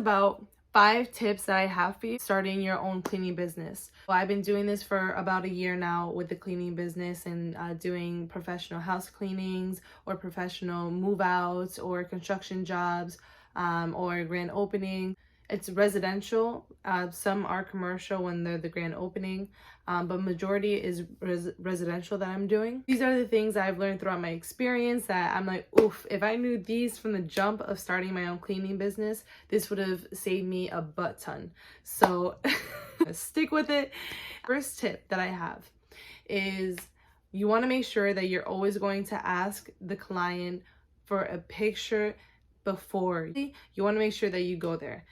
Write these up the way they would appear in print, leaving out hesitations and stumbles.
about 5 tips that I have for you starting your own cleaning business. Well, I've been doing this for about a year now with the cleaning business and doing professional house cleanings or professional move outs or construction jobs or grand opening. It's residential. Some are commercial when they're the grand opening, but majority is residential that I'm doing. These are the things I've learned throughout my experience that I'm like, oof, if I knew these from the jump of starting my own cleaning business, this would have saved me a butt ton. So stick with it. First tip that I have is you want to make sure that you're always going to ask the client for a picture before. You want to make sure that you go there.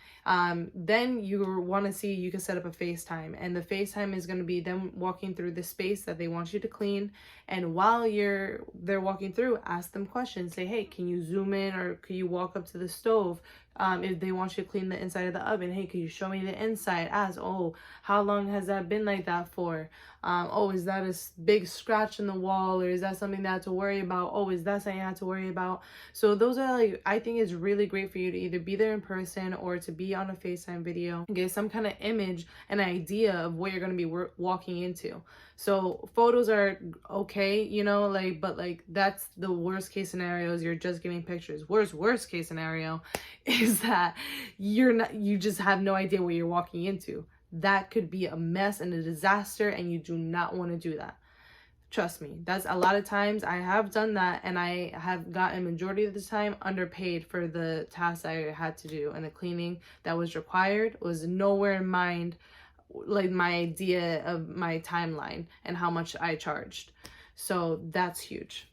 Then you want to see, you can set up a FaceTime, and the FaceTime is going to be them walking through the space that they want you to clean. And while they're walking through, ask them questions. Say, hey, can you zoom in, or can you walk up to the stove? If they want you to clean the inside of the oven, hey, can you show me the inside? Ask, oh, how long has that been like that for? Oh, is that a big scratch in the wall, or is that something that I have to worry about? Oh, is that something I have to worry about? So those are like, I think it's really great for you to either be there in person or to be on a FaceTime video and get some kind of image, an idea of what you're going to be walking into. So photos are okay, you know, like, but like that's the worst case scenario is you're just giving pictures. Worst case scenario is that you just have no idea what you're walking into. That could be a mess and a disaster, and you do not want to do that. Trust me, that's a lot of times I have done that, and I have gotten majority of the time underpaid for the tasks I had to do, and the cleaning that was required was nowhere in mind like my idea of my timeline and how much I charged. So that's huge.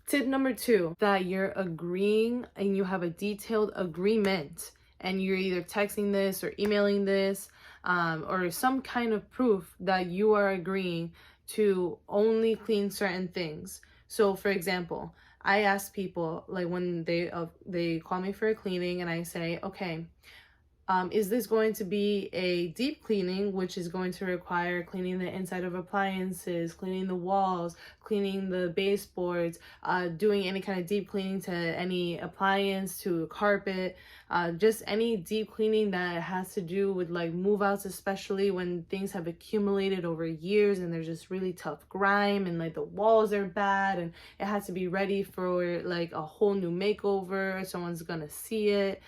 Tip number 2, that you're agreeing and you have a detailed agreement, and you're either texting this or emailing this or some kind of proof that you are agreeing to only clean certain things. So for example, I ask people, like when they call me for a cleaning, and I say, okay, is this going to be a deep cleaning, which is going to require cleaning the inside of appliances, cleaning the walls, cleaning the baseboards, doing any kind of deep cleaning to any appliance, to a carpet, just any deep cleaning that has to do with like move outs, especially when things have accumulated over years and there's just really tough grime and like the walls are bad and it has to be ready for like a whole new makeover. Someone's gonna see it.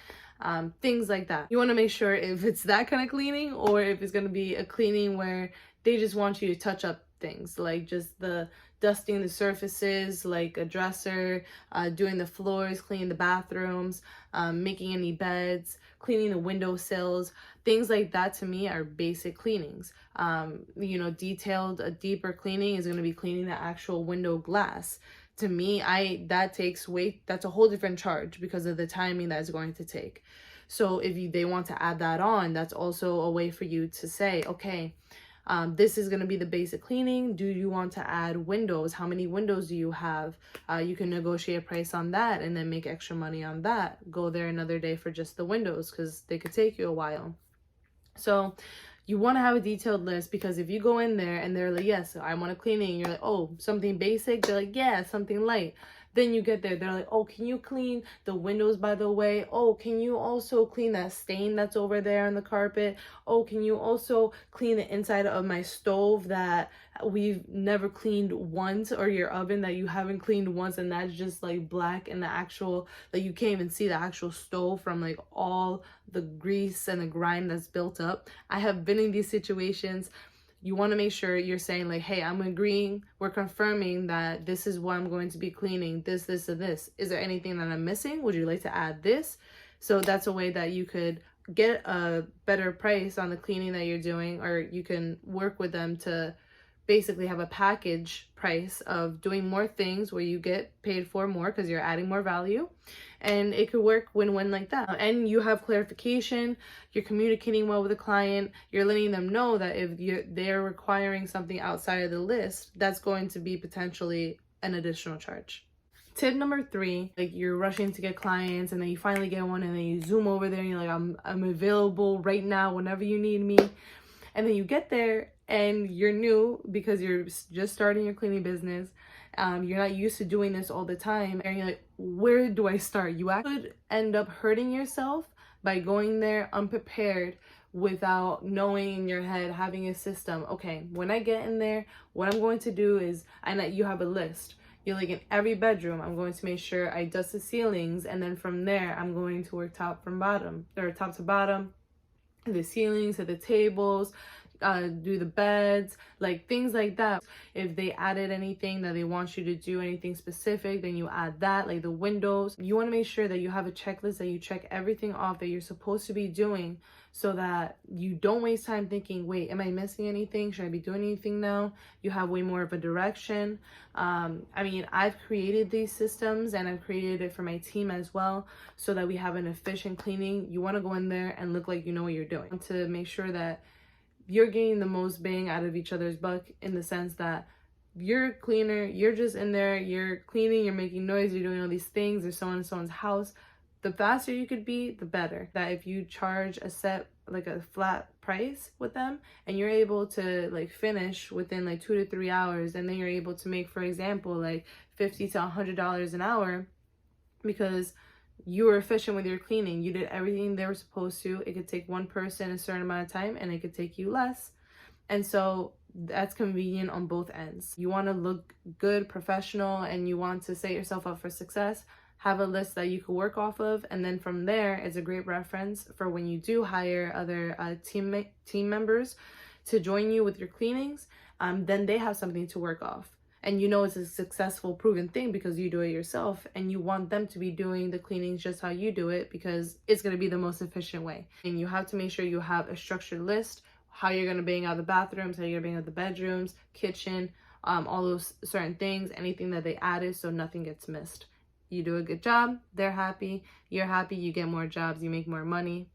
Things like that. You want to make sure if it's that kind of cleaning or if it's going to be a cleaning where they just want you to touch up things, like just the dusting the surfaces, like a dresser, doing the floors, cleaning the bathrooms, making any beds, cleaning the windowsills. Things like that to me are basic cleanings. You know, detailed, a deeper cleaning is going to be cleaning the actual window glass. To me, that takes weight. That's a whole different charge because of the timing that it's going to take. So if they want to add that on, that's also a way for you to say, okay, this is going to be the basic cleaning. Do you want to add windows? How many windows do you have? You can negotiate a price on that and then make extra money on that. Go there another day for just the windows because they could take you a while. So you want to have a detailed list, because if you go in there and they're like, yes, I want a cleaning, you're like, oh, something basic? They're like, yeah, something light. Then you get there, they're like, oh, can you clean the windows, by the way? Oh, can you also clean that stain that's over there on the carpet? Oh, can you also clean the inside of my stove that we've never cleaned once, or your oven that you haven't cleaned once, and that's just like black, and the actual, like you can't even see the actual stove from like all the grease and the grime that's built up. I have been in these situations. You want to make sure you're saying like, hey, I'm agreeing, we're confirming that this is what I'm going to be cleaning, this, and this. Is there anything that I'm missing? Would you like to add this? So that's a way that you could get a better price on the cleaning that you're doing, or you can work with them to basically have a package price of doing more things where you get paid for more because you're adding more value, and it could work win-win like that. And you have clarification, you're communicating well with the client, you're letting them know that if they're requiring something outside of the list, that's going to be potentially an additional charge. Tip number 3, like you're rushing to get clients and then you finally get one, and then you zoom over there and you're like, I'm available right now whenever you need me. And then you get there and you're new because you're just starting your cleaning business. You're not used to doing this all the time. And you're like, where do I start? You actually could end up hurting yourself by going there unprepared, without knowing in your head, having a system. Okay, when I get in there, what I'm going to do is, and that you have a list. You're like, in every bedroom, I'm going to make sure I dust the ceilings, and then from there, I'm going to work top to bottom, the ceilings, to the tables, do the beds, like things like that. If they added anything that they want you to do, anything specific, then you add that, like the windows. You want to make sure that you have a checklist, that you check everything off that you're supposed to be doing, so that you don't waste time thinking, wait, am I missing anything? Should I be doing anything now? You have way more of a direction. I mean, I've created these systems, and I've created it for my team as well, so that we have an efficient cleaning. You want to go in there and look like you know what you're doing, to make sure that you're getting the most bang out of each other's buck, in the sense that you're a cleaner, you're just in there, you're cleaning, you're making noise, you're doing all these things, there's someone in someone's house. The faster you could be, the better. That if you charge a set, like a flat price with them, and you're able to like finish within like 2 to 3 hours, and then you're able to make, for example, like $50 to $100 an hour, because you were efficient with your cleaning. You did everything they were supposed to. It could take one person a certain amount of time, and it could take you less. And so that's convenient on both ends. You want to look good, professional, and you want to set yourself up for success. Have a list that you could work off of, and then from there, it's a great reference for when you do hire other team members to join you with your cleanings. Then they have something to work off. And you know it's a successful, proven thing because you do it yourself, and you want them to be doing the cleanings just how you do it, because it's going to be the most efficient way. And you have to make sure you have a structured list, how you're going to bang out the bathrooms, how you're going to bang out the bedrooms, kitchen, all those certain things, anything that they added, so nothing gets missed. You do a good job, they're happy, you're happy, you get more jobs, you make more money.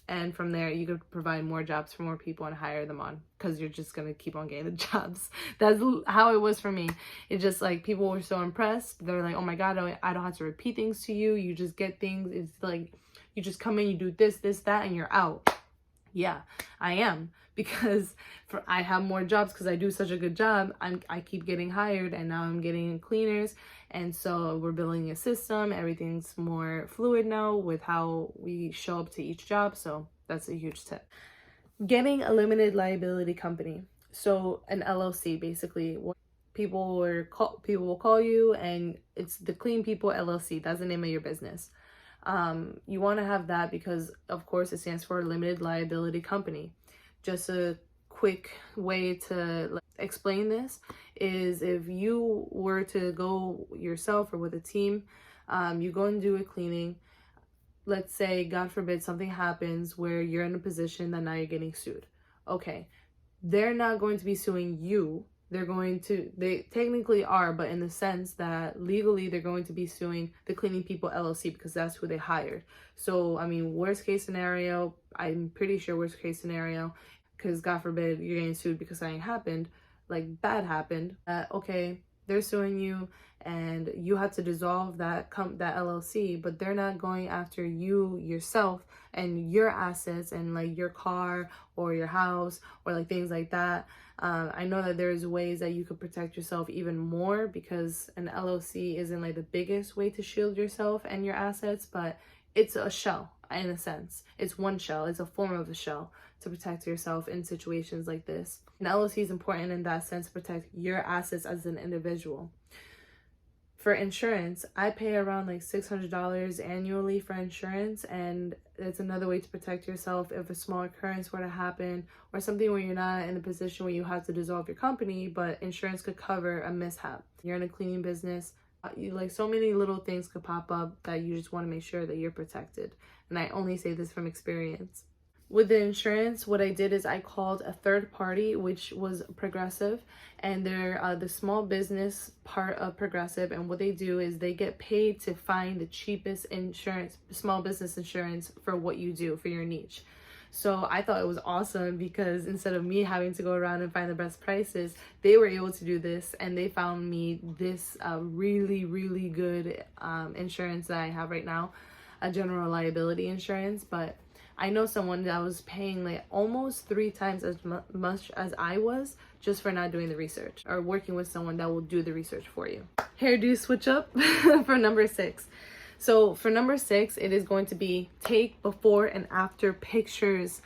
And from there, you could provide more jobs for more people and hire them on, because you're just going to keep on getting the jobs. That's how it was for me. It's just like, people were so impressed. They're like, oh my God, I don't have to repeat things to you. You just get things. It's like, you just come in, you do this, that, and you're out. Yeah, I am, because I have more jobs because I do such a good job. I keep getting hired, and now I'm getting cleaners. And so we're building a system. Everything's more fluid now with how we show up to each job. So that's a huge tip. Getting a limited liability company. So an LLC, basically. People will call you, and it's the Clean People LLC. That's the name of your business. You want to have that because, of course, it stands for limited liability company. Just a quick way to explain this is, if you were to go yourself or with a team, you go and do a cleaning. Let's say, God forbid, something happens where you're in a position that now you're getting sued. Okay, they're not going to be suing you. They technically are, but in the sense that legally they're going to be suing the Cleaning People LLC, because that's who they hired. So, I mean, worst case scenario, I'm pretty sure worst case scenario, because God forbid you're getting sued because something happened, like bad happened, okay, they're suing you and you have to dissolve that LLC, but they're not going after you yourself and your assets and like your car or your house or like things like that. I know that there's ways that you could protect yourself even more, because an LLC isn't like the biggest way to shield yourself and your assets, but it's a shell in a sense. It's one shell. It's a form of a shell to protect yourself in situations like this. An LLC is important in that sense to protect your assets as an individual. For insurance, I pay around like $600 annually for insurance, and it's another way to protect yourself if a small occurrence were to happen, or something where you're not in a position where you have to dissolve your company, but insurance could cover a mishap. You're in a cleaning business, so many little things could pop up that you just want to make sure that you're protected. And I only say this from experience. With the insurance, what I did is I called a third party, which was Progressive, and they're the small business part of Progressive. And what they do is they get paid to find the cheapest insurance, small business insurance, for what you do, for your niche. So I thought it was awesome, because instead of me having to go around and find the best prices, they were able to do this, and they found me this really, really good insurance that I have right now, a general liability insurance. But I know someone that was paying like almost 3 times as much as I was, just for not doing the research, or working with someone that will do the research for you. Hairdo switch up for number 6. So for number 6, it is going to be take before and after pictures.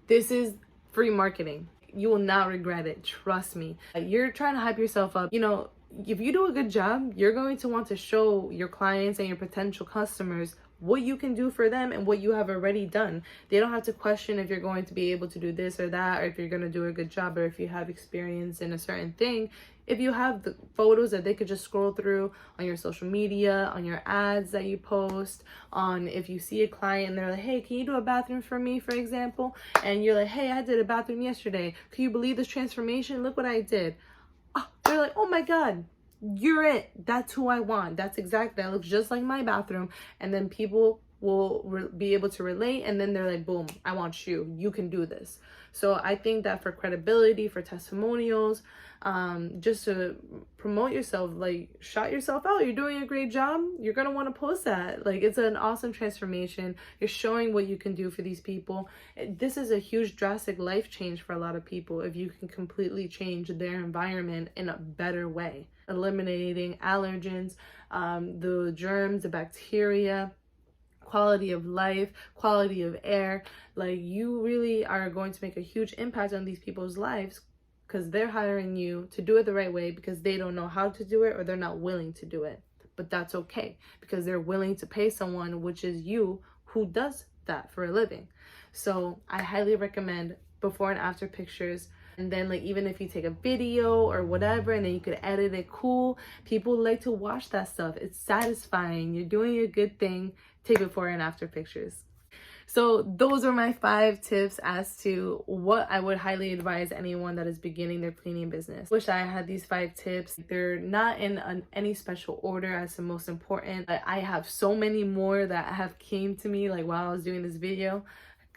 This is free marketing. You will not regret it. Trust me. You're trying to hype yourself up. You know, if you do a good job, you're going to want to show your clients and your potential customers what you can do for them and what you have already done. They don't have to question if you're going to be able to do this or that, or if you're going to do a good job, or if you have experience in a certain thing. If you have the photos that they could just scroll through on your social media, on your ads that you post, on if you see a client and they're like, hey, can you do a bathroom for me, for example? And you're like, hey, I did a bathroom yesterday. Can you believe this transformation? Look what I did. Oh, they're like, oh my God, you're it. That's who I want. That looks just like my bathroom. And then people will be able to relate, and then they're like, boom, I want you can do this. So I think that for credibility, for testimonials, just to promote yourself, like, shout yourself out. You're doing a great job. You're gonna want to post that. Like, it's an awesome transformation. You're showing what you can do for these people. This is a huge drastic life change for a lot of people if you can completely change their environment in a better way, eliminating allergens, the germs, the bacteria, quality of life, quality of air. Like, you really are going to make a huge impact on these people's lives, because they're hiring you to do it the right way because they don't know how to do it, or they're not willing to do it. But that's okay, because they're willing to pay someone, which is you, who does that for a living. So I highly recommend before and after pictures. And then, like, even if you take a video or whatever, and then you could edit it cool, people like to watch that stuff. It's satisfying. You're doing a good thing. Take before and after pictures. So those are my 5 tips as to what I would highly advise anyone that is beginning their cleaning business. Wish I had these 5 tips. They're not in any special order as the most important. I have so many more that have came to me like while I was doing this video.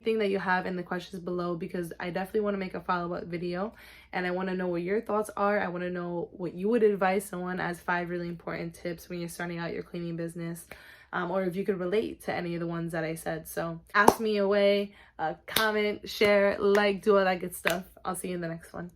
Thing that you have in the questions below, because I definitely want to make a follow-up video, and I want to know what your thoughts are. I want to know what you would advise someone as 5 really important tips when you're starting out your cleaning business. Or if you could relate to any of the ones that I said. So ask me away, comment, share, like, do all that good stuff. I'll see you in the next one.